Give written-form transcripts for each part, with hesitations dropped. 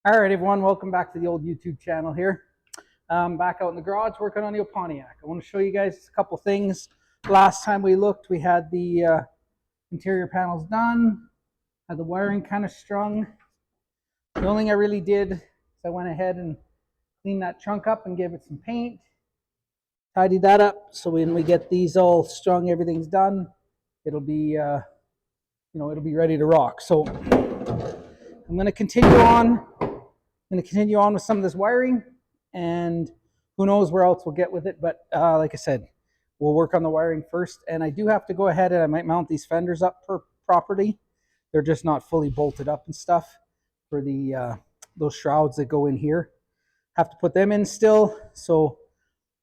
All right, everyone, welcome back to the old YouTube channel here. Back out in the garage working on the Pontiac. I want to show you guys a couple things. Last time we looked, we had the interior panels done, had the wiring kind of strung. The only thing I really did is I went ahead and cleaned that trunk up and gave it some paint. Tidied that up so when we get these all strung, everything's done. It'll be, it'll be ready to rock. So I'm going to continue on. With some of this wiring, and who knows where else we'll get with it. But like I said, we'll work on the wiring first. And I do have to go ahead and I might mount these fenders up properly. They're just not fully bolted up and stuff for the those shrouds that go in here. Have to put them in still, so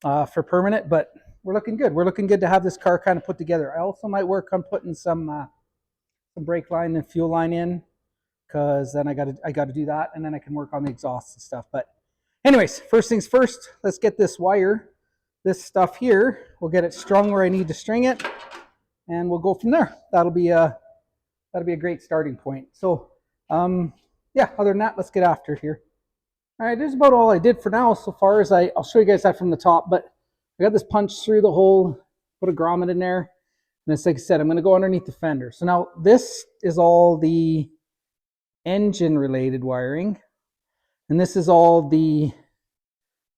for permanent. But we're looking good. We're looking good to have this car kind of put together. I also might work on putting some brake line and fuel line in, because then I got to do that, and then I can work on the exhaust and stuff. But anyways, first things first, let's get this wire, this stuff here, we'll get it strung where I need to string it, and we'll go from there. That'll be a great starting point. So yeah, other than that, let's get after it here. All right, this is about all I did for now so far. As I'll show you guys that from the top, but I got this punched through the hole, put a grommet in there, and it's like I said, I'm going to go underneath the fender. So now this is all the engine related wiring, and this is all the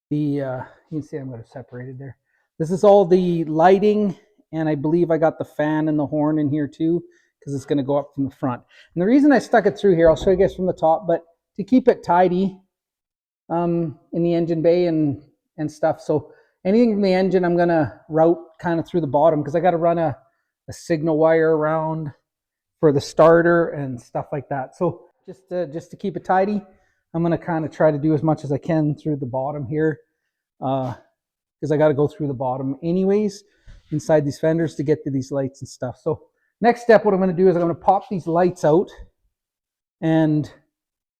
you can see I'm going to separate it there. This is all the lighting, and I believe I got the fan and the horn in here too, because it's going to go up from the front. And the reason I stuck it through here, I'll show you guys from the top, but to keep it tidy in the engine bay and stuff. So anything from the engine I'm going to route kind of through the bottom, because I got to run a signal wire around for the starter and stuff like that. So just to keep it tidy, I'm going to kind of try to do as much as I can through the bottom here, because I got to go through the bottom anyways inside these fenders to get to these lights and stuff. So next step, what I'm going to do is I'm going to pop these lights out and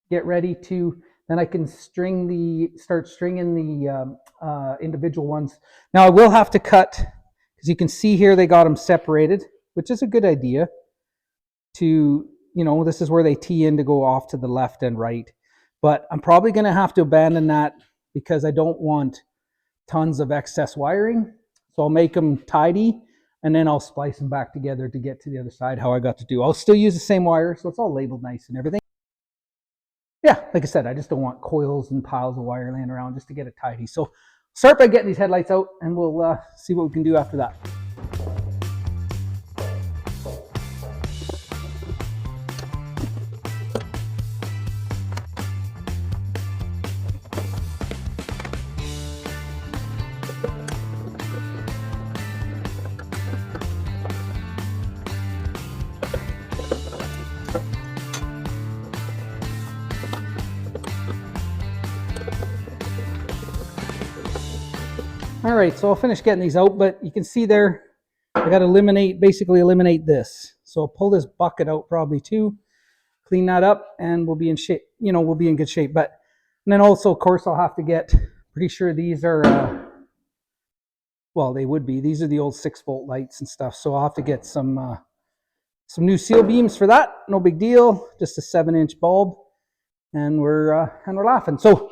get ready to, then I can start stringing the individual ones. Now I will have to cut, because you can see here they got them separated, which is a good idea. This is where they tee in to go off to the left and right. But I'm probably going to have to abandon that, because I don't want tons of excess wiring. So I'll make them tidy, and then I'll splice them back together to get to the other side how I got to do. I'll still use the same wire, so it's all labeled nice and everything. Yeah, like I said, I just don't want coils and piles of wire laying around, just to get it tidy. So start by getting these headlights out, and we'll see what we can do after that. All right, so I'll finish getting these out, but you can see there, I got to basically eliminate this. So I'll pull this bucket out probably too, clean that up, and we'll be in shape. We'll be in good shape. And then also, of course, I'll have to get, pretty sure these are, well, they would be. These are the old 6-volt lights and stuff. So I'll have to get some new seal beams for that. No big deal, just a 7-inch bulb, and we're laughing. So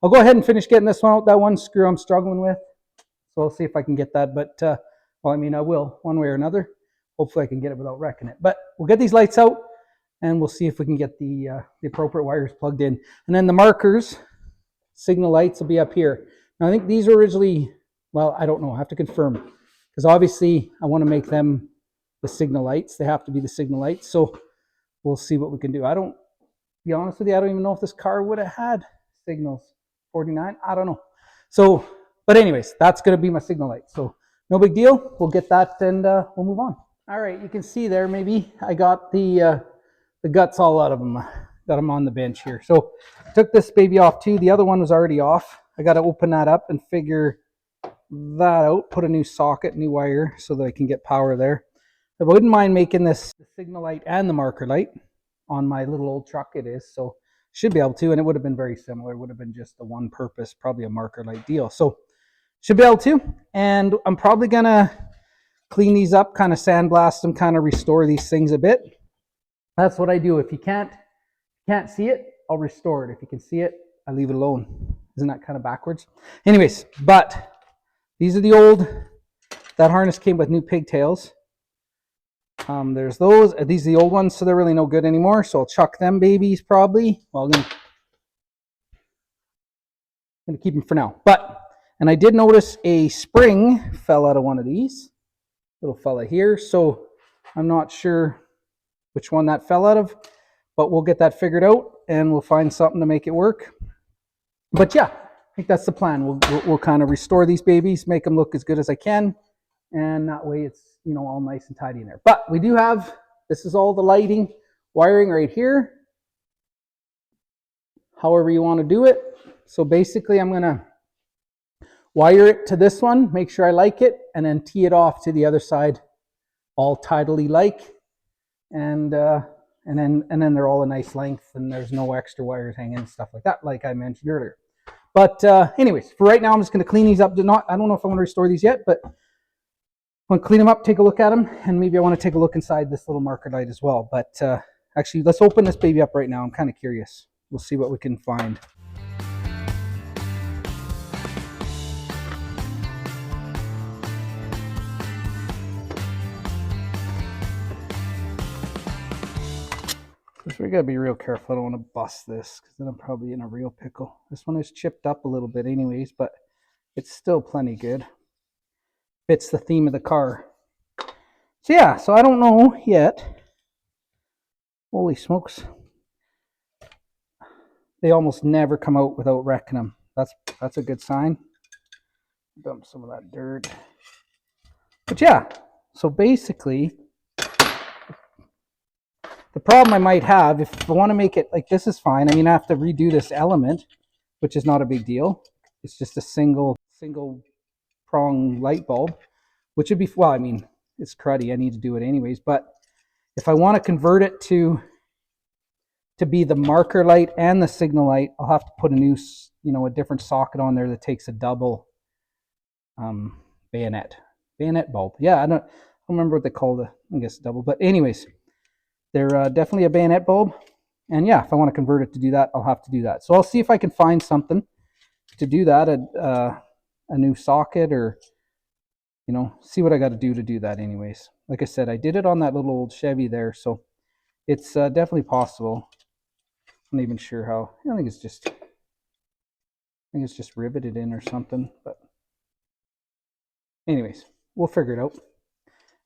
I'll go ahead and finish getting this one out. That one screw I'm struggling with. So I'll see if I can get that, but well, I mean, I will one way or another. Hopefully I can get it without wrecking it. But we'll get these lights out, and we'll see if we can get the appropriate wires plugged in. And then the markers, signal lights, will be up here. Now I think these were originally, well, I don't know, I have to confirm, because obviously I want to make them the signal lights. They have to be the signal lights. So we'll see what we can do. To be honest with you, I don't even know if this car would have had signals. 49, I don't know. So, but anyways, that's going to be my signal light. So no big deal. We'll get that, and we'll move on. All right, you can see there, maybe I got the guts all out of them. Got them on the bench here. So took this baby off too. The other one was already off. I got to open that up and figure that out. Put a new socket, new wire, so that I can get power there. I wouldn't mind making this the signal light and the marker light on my little old truck. It is, so should be able to, and it would have been very similar. It would have been just the one purpose, probably a marker light deal. So should be able to, and I'm probably gonna clean these up, kind of sandblast them, kind of restore these things a bit. That's what I do. If you can't see it, I'll restore it. If you can see it, I leave it alone. Isn't that kind of backwards? Anyways, but these are the old, that harness came with new pigtails. There's those. These are the old ones, so they're really no good anymore. So I'll chuck them babies probably. Well, I'm gonna keep them for now. And I did notice a spring fell out of one of these. Little fella here. So I'm not sure which one that fell out of, but we'll get that figured out and we'll find something to make it work. But yeah, I think that's the plan. We'll kind of restore these babies, make them look as good as I can, and that way it's, you know, all nice and tidy in there. But we do have, this is all the lighting wiring right here, however you want to do it. So basically I'm gonna wire it to this one, make sure I like it, and then tee it off to the other side all tidily like, and then they're all a nice length and there's no extra wires hanging and stuff like that, like I mentioned earlier. But anyways, for right now I'm just going to clean these up. I don't know if I want to restore these yet, but I want to clean them up, take a look at them, and maybe I want to take a look inside this little marker light as well. But actually, let's open this baby up right now. I'm kind of curious. We'll see what we can find. We gotta be real careful. I don't want to bust this because then I'm probably in a real pickle. This one is chipped up a little bit anyways, but it's still plenty good. Fits the theme of the car. So yeah, so I don't know yet. Holy smokes. They almost never come out without wrecking them. That's a good sign. Dump some of that dirt. But yeah, so basically the problem I might have, if I want to make it like this, is fine. I mean, I have to redo this element, which is not a big deal. It's just a single prong light bulb, which would be, well, I mean, it's cruddy. I need to do it anyways. But if I want to convert it to be the marker light and the signal light, I'll have to put a new, you know, a different socket on there that takes a double bayonet bulb. Yeah, I don't remember what they call the, I guess double, but anyways, they're definitely a bayonet bulb. And yeah, if I want to convert it to do that, I'll have to do that. So I'll see if I can find something to do that, a new socket, or, you know, see what I got to do that anyways. Like I said, I did it on that little old Chevy there, so it's definitely possible. I'm not even sure how. I think it's just riveted in or something. But anyways, we'll figure it out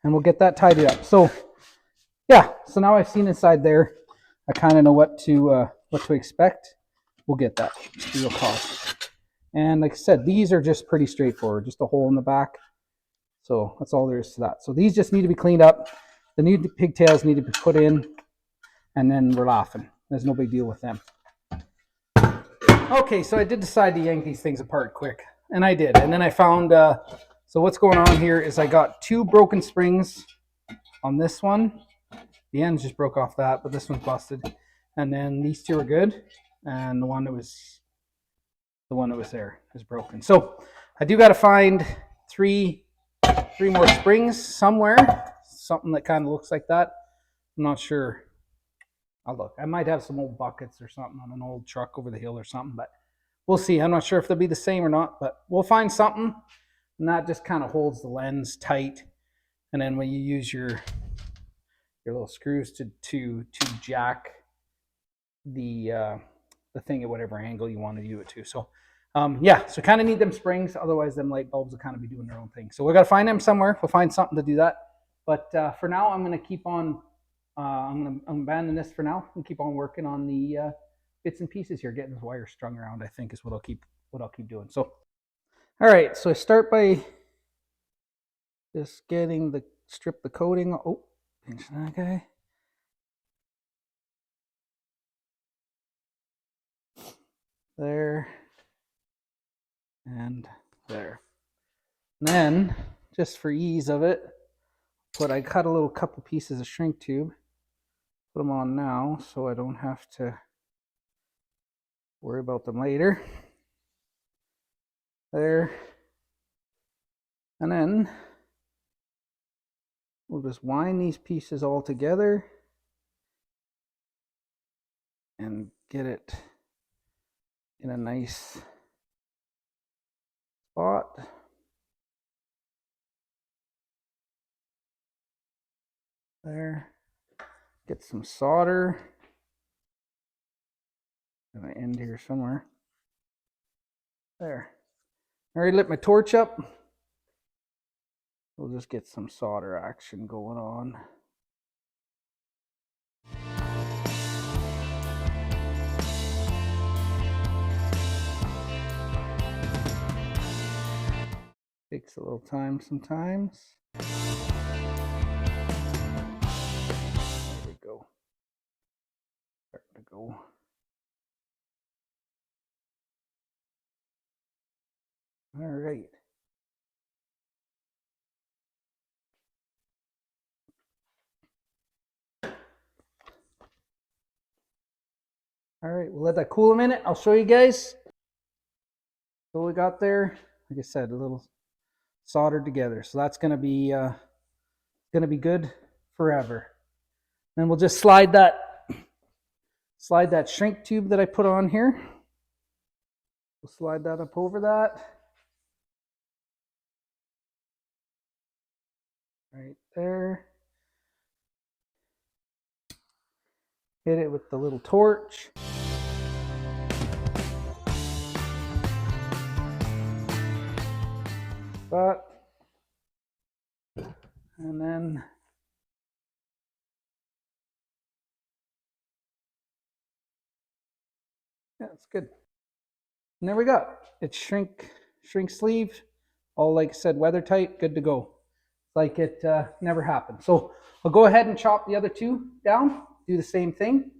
and we'll get that tidied up. So yeah, so now I've seen inside there, I kind of know what to expect. We'll get that. Real cost. And like I said, these are just pretty straightforward, just a hole in the back. So that's all there is to that. So these just need to be cleaned up. The new pigtails need to be put in, and then we're laughing. There's no big deal with them. Okay, so I did decide to yank these things apart quick, and I did. And then I found, so what's going on here is I got 2 broken springs on this one. The ends just broke off that, but this one's busted. And then these 2 are good, and the one that was there is broken. So I do got to find three more springs somewhere, something that kind of looks like that. I'm not sure. I'll look. I might have some old buckets or something on an old truck over the hill or something, but we'll see. I'm not sure if they'll be the same or not, but we'll find something, and that just kind of holds the lens tight. And then when you use your little screws to jack the thing at whatever angle you want to do it to. So yeah, so kind of need them springs, otherwise them light bulbs will kind of be doing their own thing. So we got to find them somewhere. We'll find something to do that. But for now, I'm going to keep on. I'm going to abandon this for now and keep on working on the bits and pieces here, getting this wire strung around. I think is what I'll keep doing. So, all right. So I start by just getting strip the coating. Oh, pinch that guy. There and there. And then, just for ease of it, I cut a little couple pieces of shrink tube. Put them on now so I don't have to worry about them later. There. And then we'll just wind these pieces all together and get it in a nice spot. There. Get some solder. Gonna end here somewhere. There. I already lit my torch up. We'll just get some solder action going on. Takes a little time sometimes. There we go. Starting to go. All right. All right, we'll let that cool a minute. I'll show you guys. So we got there, like I said, a little soldered together. So that's gonna be good forever. Then we'll just slide that shrink tube that I put on here. We'll slide that up over that. Right there. Hit it with the little torch. That. And then yeah, it's good. And there we go. It's shrink sleeve, all like I said, weather tight, good to go. Like it never happened. So I'll go ahead and chop the other two down, do the same thing,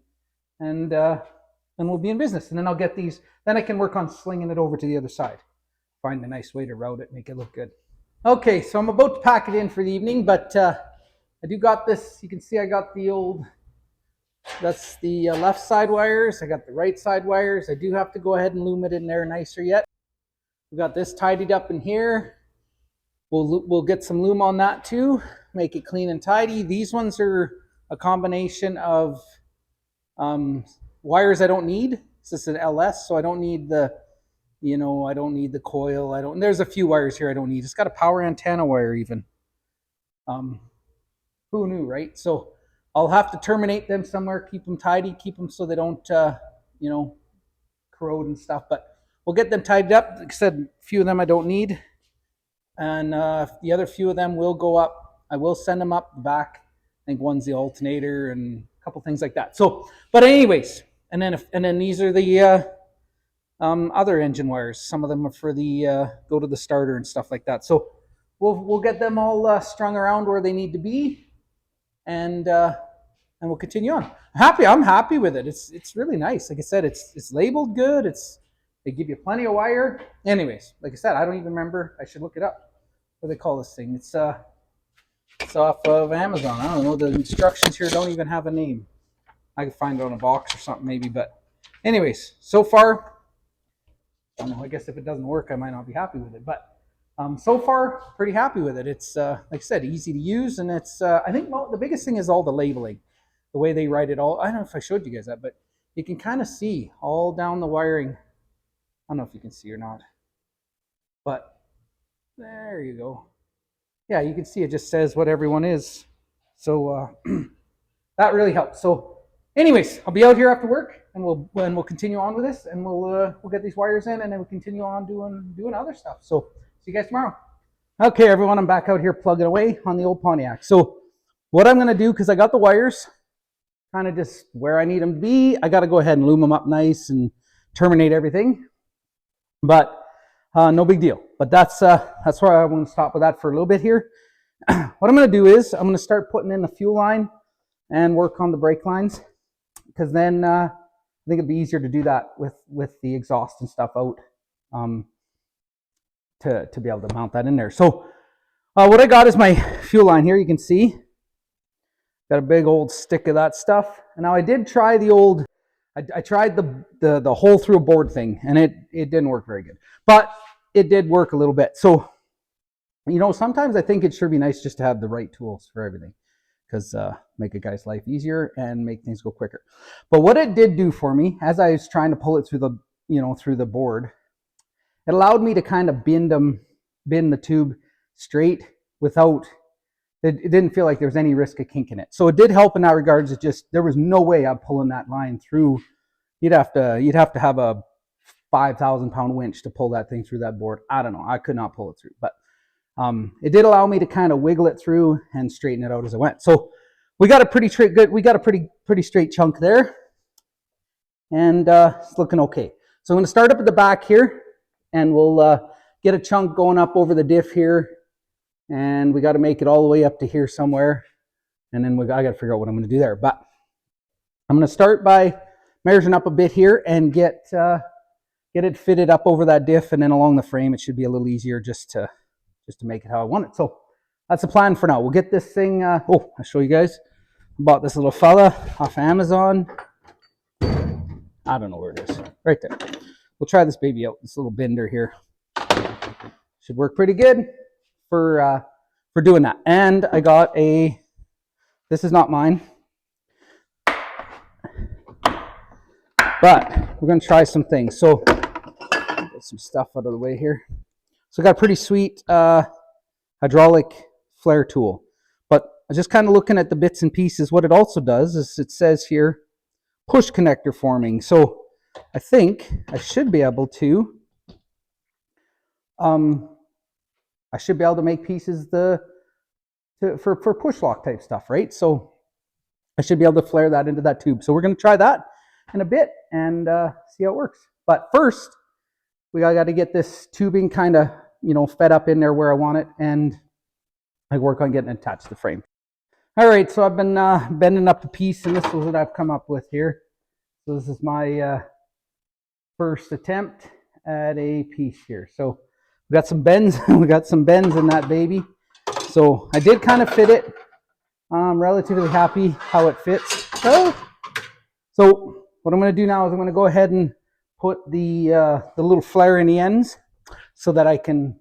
and we'll be in business. And then I'll get these, then I can work on slinging it over to the other side. Find a nice way to route it, make it look good. Okay, so I'm about to pack it in for the evening, but I do got this. You can see I got the old, that's the left side wires. I got the right side wires. I do have to go ahead and loom it in there nicer yet. We got this tidied up in here. We'll get some loom on that too, make it clean and tidy. These ones are a combination of wires I don't need. This is an LS, so I don't need the, I don't need the coil. There's a few wires here I don't need. It's got a power antenna wire even. Who knew, right? So I'll have to terminate them somewhere, keep them tidy, keep them so they don't, corrode and stuff. But we'll get them tidied up. Like I said, a few of them I don't need. And the other few of them will go up. I will send them up the back. I think one's the alternator and a couple things like that. So, but anyways, and then these are the other engine wires. Some of them are for the go to the starter and stuff like that. So we'll get them all strung around where they need to be, and we'll continue on. I'm happy with it. It's really nice. Like I said, it's labeled good. They give you plenty of wire. Anyways, like I said, I don't even remember. I should look it up. What do they call this thing? It's off of Amazon. I don't know. The instructions here don't even have a name. I could find it on a box or something maybe. But anyways, so far, I don't know. I guess if it doesn't work, I might not be happy with it. But so far, pretty happy with it. It's, like I said, easy to use. And it's, I think the biggest thing is all the labeling. The way they write it all. I don't know if I showed you guys that, but you can kind of see all down the wiring. I don't know if you can see or not, but there you go. Yeah, you can see it just says what everyone is. So that really helps. So anyways, I'll be out here after work and we'll continue on with this, and we'll get these wires in, and then we'll continue on doing other stuff. So see you guys tomorrow. Okay, everyone, I'm back out here plugging away on the old Pontiac. So what I'm going to do, because I got the wires kind of just where I need them to be, I got to go ahead and loom them up nice and terminate everything. But no big deal. But that's where I'm going to stop with that for a little bit here. What I'm going to do is I'm going to start putting in the fuel line and work on the brake lines, because then I think it'd be easier to do that with the exhaust and stuff out, to be able to mount that in there. So what I got is my fuel line here. You can see got a big old stick of that stuff. And now I did try the old. I tried the hole through a board thing, and it didn't work very good, but it did work a little bit. So, sometimes I think it sure be nice just to have the right tools for everything, because make a guy's life easier and make things go quicker. But what it did do for me, as I was trying to pull it through the, through the board, it allowed me to kind of bend the tube straight without, it didn't feel like there was any risk of kinking it. So it did help in that regards. It just, there was no way I'm pulling that line through. You'd have to have a 5,000 pound winch to pull that thing through that board. I don't know. I could not pull it through, but it did allow me to kind of wiggle it through and straighten it out as I went. So we got a pretty straight chunk there, and it's looking okay. So I'm going to start up at the back here, and we'll get a chunk going up over the diff here, and we got to make it all the way up to here somewhere, and then I got to figure out what I'm going to do there. But I'm going to start by measuring up a bit here and get it fitted up over that diff, and then along the frame it should be a little easier just to make it how I want it. So that's the plan for now. We'll get this thing, I'll show you guys. I bought this little fella off Amazon. I don't know where it is. Right there. We'll try this baby out. This little bender here should work pretty good for doing that. And I got this is not mine, but we're going to try some things. So get some stuff out of the way here. So I got a pretty sweet hydraulic flare tool, but I'm just kind of looking at the bits and pieces. What it also does is it says here push connector forming. So I think I should be able to make pieces for push lock type stuff, right? So I should be able to flare that into that tube. So we're going to try that in a bit and see how it works. But first, we got to get this tubing kind of, fed up in there where I want it, and I work on getting it attached to the frame. All right, so I've been bending up the piece, and this is what I've come up with here. So this is my first attempt at a piece here. So we got some bends. We got some bends in that baby. So I did kind of fit it. I'm relatively happy how it fits. So what I'm going to do now is I'm going to go ahead and put the little flare in the ends so that I can,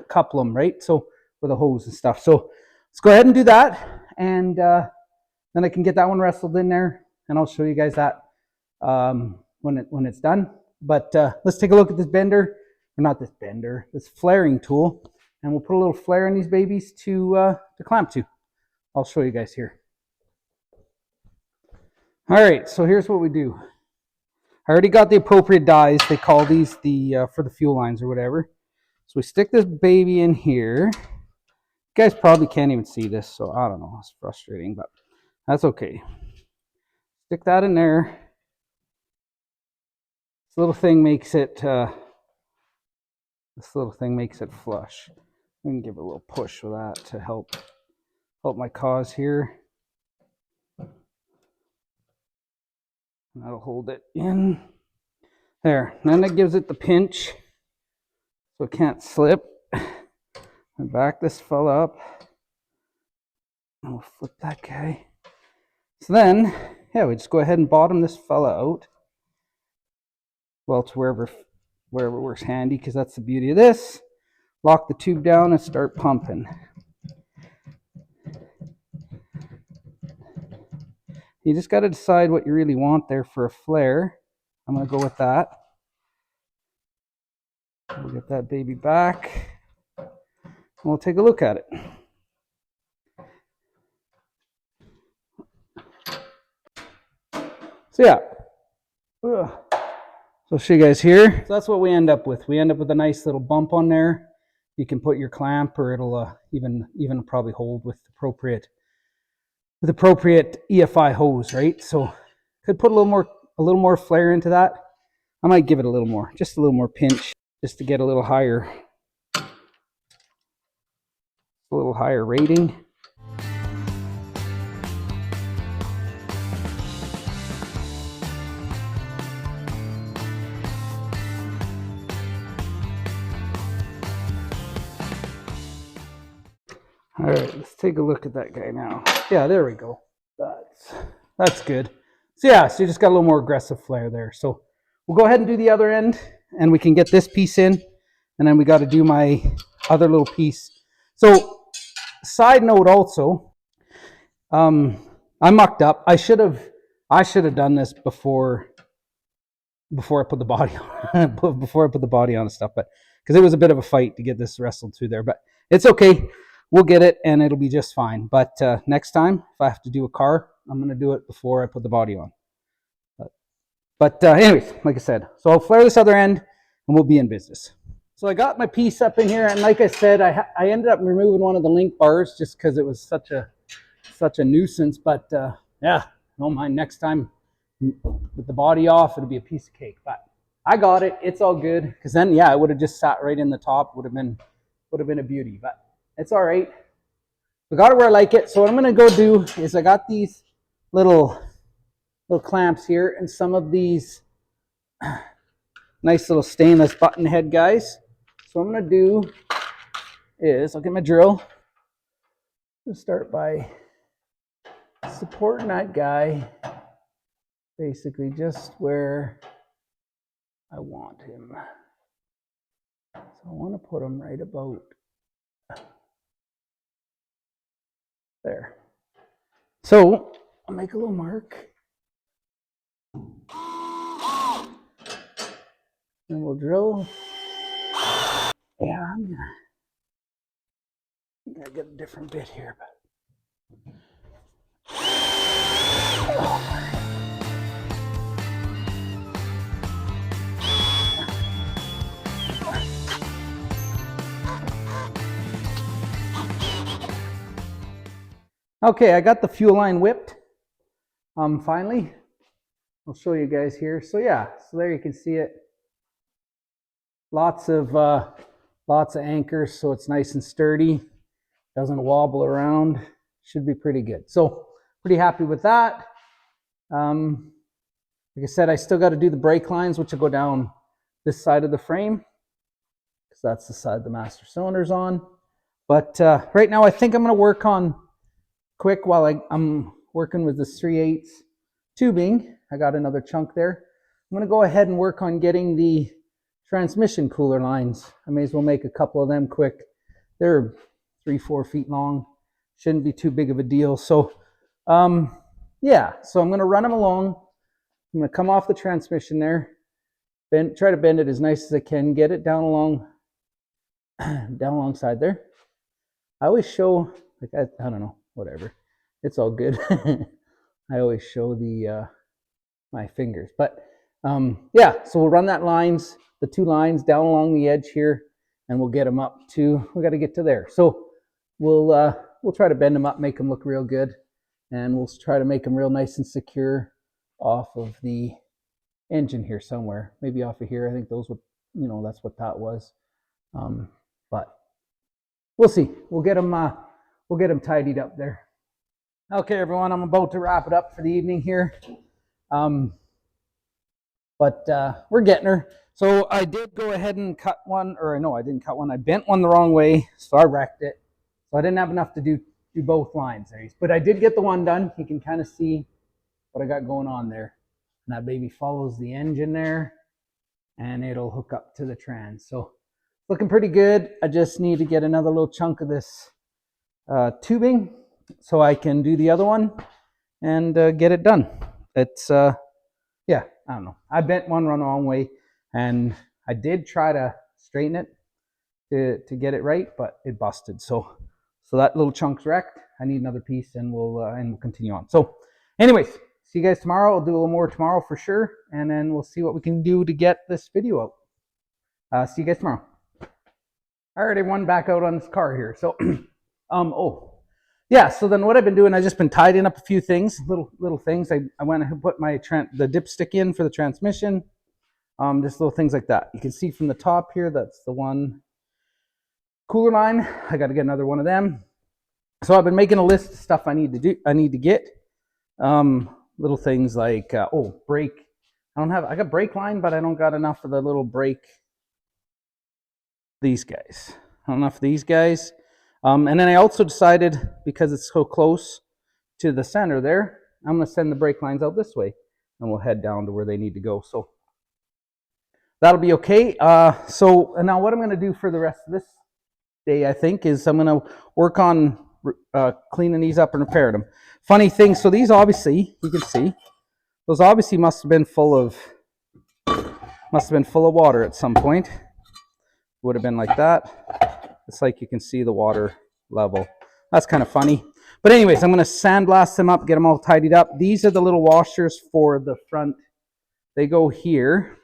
couple them, right? So with a hose and stuff. So let's go ahead and do that, and then I can get that one wrestled in there, and I'll show you guys that when it's done. But let's take a look at this bender, or not this bender, this flaring tool, and we'll put a little flare in these babies to clamp to. I'll show you guys here. All right, so here's what we do. I already got the appropriate dies. They call these for the fuel lines or whatever. So we stick this baby in here. You guys probably can't even see this, so I don't know. It's frustrating, but that's okay. Stick that in there. This little thing makes it flush. We can give it a little push with that to help my cause here. That'll hold it in there. And then it gives it the pinch so it can't slip. And back this fella up. And we'll flip that guy. So then, we just go ahead and bottom this fella out. Well, to wherever works handy, because that's the beauty of this. Lock the tube down and start pumping. You just got to decide what you really want there for a flare. I'm going to go with that. We'll get that baby back, and we'll take a look at it. So yeah, so I'll show you guys here. So that's what we end up with. We end up with a nice little bump on there. You can put your clamp, or it'll even probably hold with appropriate EFI hose, right? So could put a little more flare into that. I might give it just a little more pinch, just to get a little higher rating. All right, let's take a look at that guy now. Yeah, there we go. That's good. So yeah, so you just got a little more aggressive flare there. So we'll go ahead and do the other end, and we can get this piece in, and then we got to do my other little piece. So side note also, I mucked up. I should have done this before I put the body on before I put the body on and stuff, but because it was a bit of a fight to get this wrestled through there, but it's okay. We'll get it and it'll be just fine. But next time, if I have to do a car, I'm going to do it before I put the body on. But anyways, like I said, so I'll flare this other end and we'll be in business. So I got my piece up in here, and like I said, I ended up removing one of the link bars just because it was such a nuisance. But yeah, don't mind, next time with the body off, it'll be a piece of cake. But I got it. It's all good, because then yeah, it would have just sat right in the top. Would have been a beauty. But it's all right. I got it where I like it. So what I'm gonna go do is I got these little clamps here and some of these nice little stainless button head guys. So what I'm gonna do is I'll get my drill. I'll start by supporting that guy basically just where I want him. So I want to put him right about there. So I'll make a little mark. And we'll drill. Yeah, I'm gonna get a different bit here, but okay, I got the fuel line whipped. Finally, I'll show you guys here. So yeah, so there you can see it. Lots of anchors, so it's nice and sturdy. Doesn't wobble around. Should be pretty good. So pretty happy with that. Like I said, I still got to do the brake lines, which will go down this side of the frame, because that's the side the master cylinder's on. But right now, I think I'm going to work on quick while I'm working with this 3/8 tubing. I got another chunk there. I'm going to go ahead and work on getting the transmission cooler lines. I may as well make a couple of them quick. They're 3-4 feet long. Shouldn't be too big of a deal. So yeah, so I'm going to run them along. I'm going to come off the transmission there, try to bend it as nice as I can, get it down alongside there. I always show, like, I don't know, whatever. It's all good. I always show the my fingers. But yeah, so we'll run the 2 lines down along the edge here, and we'll get them up to, we got to get to there. So we'll try to bend them up, make them look real good, and we'll try to make them real nice and secure off of the engine here somewhere, maybe off of here. I think those would, that's what that was. But we'll see. We'll get them tidied up there. Okay, everyone, I'm about to wrap it up for the evening here. But we're getting her. So I did go ahead and cut one, or no, I didn't cut one. I bent one the wrong way, so I wrecked it. So I didn't have enough to do both lines there. But I did get the one done. You can kind of see what I got going on there. And that baby follows the engine there, and it'll hook up to the trans. So looking pretty good. I just need to get another little chunk of this tubing so I can do the other one and get it done. It's yeah, I don't know. I bent one run the wrong way, and I did try to straighten it to get it right, but it busted. So that little chunk's wrecked. I need another piece, and we'll continue on. So anyways, see you guys tomorrow. I'll do a little more tomorrow for sure, and then we'll see what we can do to get this video out. See you guys tomorrow. All right, everyone, back out on this car here. So oh yeah, so then what I've been doing, I've just been tidying up a few things, little things. I went and put the dipstick in for the transmission. Just little things like that. You can see from the top here, that's the one cooler line. I got to get another one of them. So I've been making a list of stuff I need to get. Little things like brake. I got brake line, but I don't got enough of the little brake. These guys. I don't know if these guys. And then I also decided, because it's so close to the center there, I'm going to send the brake lines out this way, and we'll head down to where they need to go. So that'll be okay. So now what I'm going to do for the rest of this day, I think, is I'm going to work on cleaning these up and repairing them. Funny thing, so these obviously, you can see, those obviously must have been full of water at some point. Would have been like that. It's like you can see the water level. That's kind of funny. But anyways, I'm going to sandblast them up, get them all tidied up. These are the little washers for the front. They go here,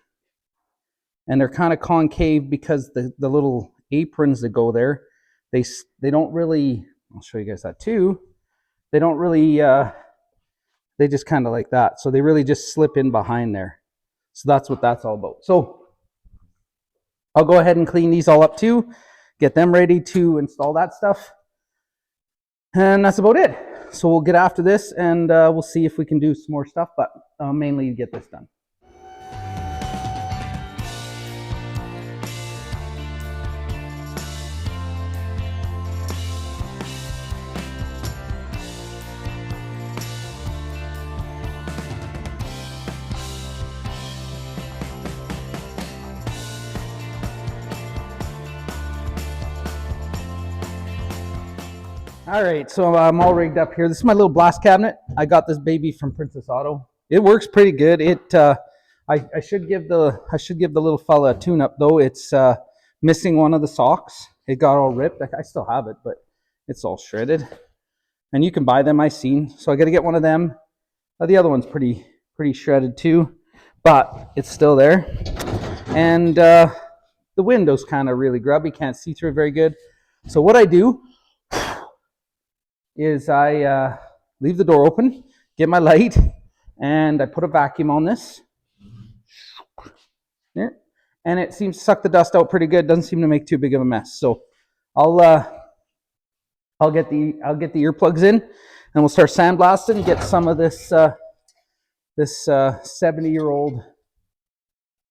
and they're kind of concave because the little aprons that go there, they don't really, I'll show you guys that too. They don't really, they just kind of like that. So they really just slip in behind there. So that's what that's all about. So I'll go ahead and clean these all up too, get them ready to install that stuff. And that's about it. So we'll get after this, and we'll see if we can do some more stuff, but mainly get this done. All right, so I'm all rigged up here. This is my little blast cabinet. I got this baby from Princess Auto. It works pretty good. I should give the little fella a tune-up though. It's missing one of the socks. It got all ripped. I still have it, but it's all shredded. And you can buy them, I've seen. So I got to get one of them. The other one's pretty shredded too, but it's still there. And the window's kind of really grubby. Can't see through it very good. So what I do is I leave the door open, get my light, and I put a vacuum on this. There. And it seems to suck the dust out pretty good. Doesn't seem to make too big of a mess. So I'll get the earplugs in, and we'll start sandblasting and get some of this 70-year-old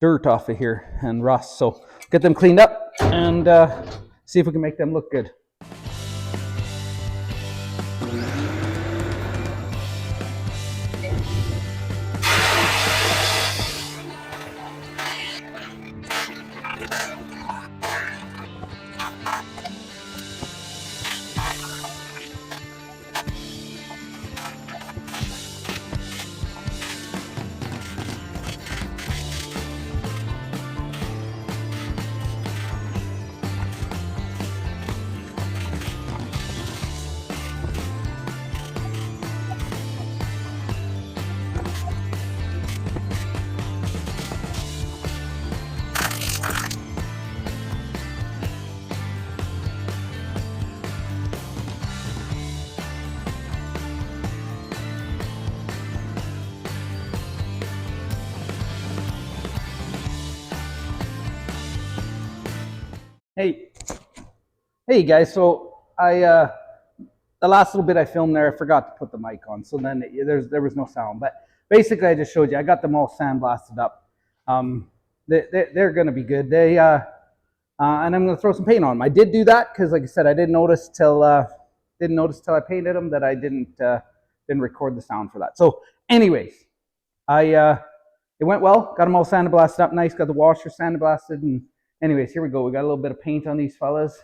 dirt off of here and rust. So get them cleaned up and see if we can make them look good. Hey guys, so the last little bit I filmed there, I forgot to put the mic on, so then there was no sound. But basically, I just showed you. I got them all sandblasted up. They're going to be good. And I'm going to throw some paint on them. I did do that because, like I said, I didn't notice till I painted them that I didn't record the sound for that. So, anyways, it went well. Got them all sandblasted up nice. Got the washer sandblasted, and anyways, here we go. We got a little bit of paint on these fellas.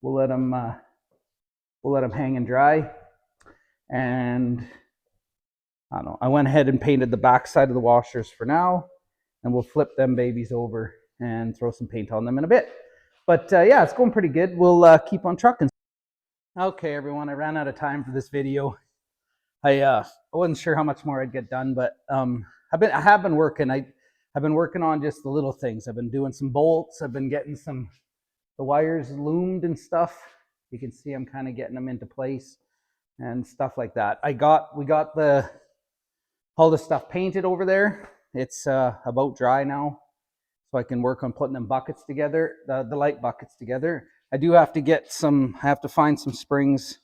We'll let them hang and dry. And I don't know. I went ahead and painted the back side of the washers for now, and we'll flip them babies over and throw some paint on them in a bit. But yeah, it's going pretty good. We'll keep on trucking. Okay, everyone. I ran out of time for this video. I wasn't sure how much more I'd get done, but I have been working. I've been working on just the little things. I've been doing some bolts. I've been getting the wires loomed and stuff. You can see I'm kind of getting them into place and stuff like that. We got all the stuff painted over there. It's about dry now, so I can work on putting them buckets together, the light buckets together. I do have to get some. I have to find some springs,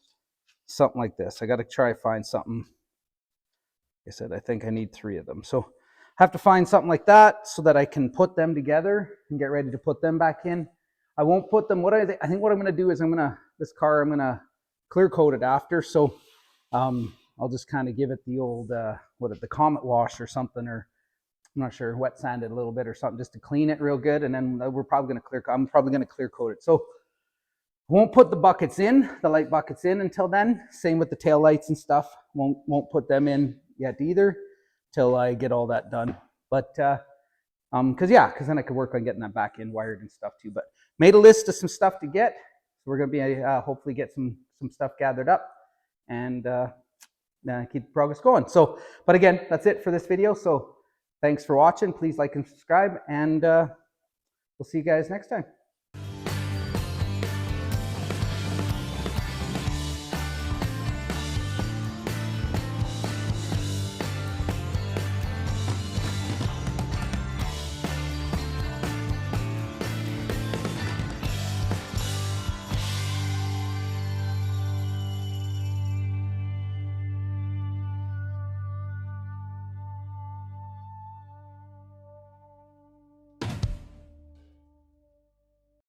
something like this. I got to try find something. Like I said, I think I need 3 of them. So I have to find something like that so that I can put them together and get ready to put them back in. I won't put them. I think what I'm going to do is I'm going to clear coat it after. So I'll just kind of give it the old the Comet wash or something, or I'm not sure, wet sand it a little bit or something just to clean it real good. And then I'm probably going to clear coat it. So Won't put the buckets in, the light buckets in until then. Same with the tail lights and stuff. Won't put them in yet either till I get all that done. But because then I could work on getting that back in wired and stuff too. But made a list of some stuff to get. So we're gonna be hopefully get some stuff gathered up and keep the progress going. So, but again, that's it for this video. So thanks for watching. Please like and subscribe, and we'll see you guys next time.